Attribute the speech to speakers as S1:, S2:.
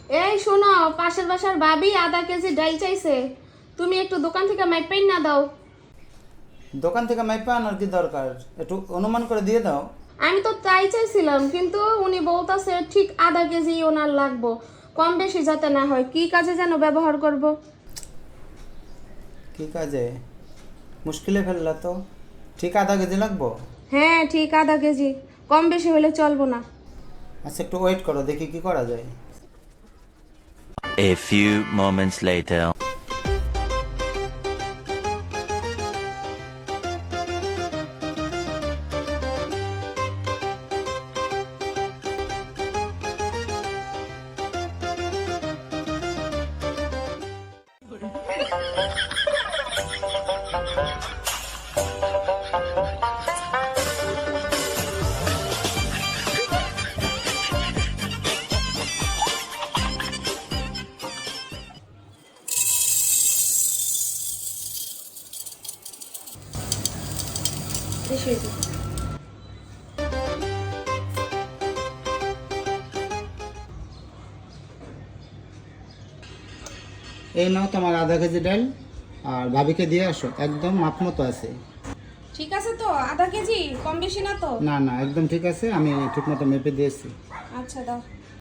S1: এই শোনো, পাশের বাসার ভাবি আধা কেজি ডাল চাইছে, তুমি একটু দোকান থেকে মাইপাইন না দাও।
S2: দোকান থেকে মাইপা আনার কি দরকার, একটু অনুমান করে দিয়ে দাও।
S1: আমি তো তাই চাইছিলাম, কিন্তু উনি বলতাছে ঠিক আধা কেজি ওনার লাগবো, কম বেশি যাতে না হয়। কি কাজে যেন ব্যবহার করব।
S2: কি কাজে? মুশকিলে ফেললা তো। ঠিক আধা কেজি লাগবো?
S1: হ্যাঁ ঠিক আধা কেজি, কম বেশি হলে চলবো না।
S2: আচ্ছা একটু ওয়েট করো, দেখি কি করা যায়।
S3: A few moments later.
S1: বেশি হয়েছে।
S2: এই নাও তোমার আধা কেজি ডাল, আর ভাবিকে দিয়ে আসো, একদম মাপ মতো আছে।
S1: ঠিক আছে তো, আধা কেজি কম বেশি না তো?
S2: না না, একদম ঠিক আছে, আমি ঠিক মতো মেপে দিয়েছি।
S1: আচ্ছা দাও।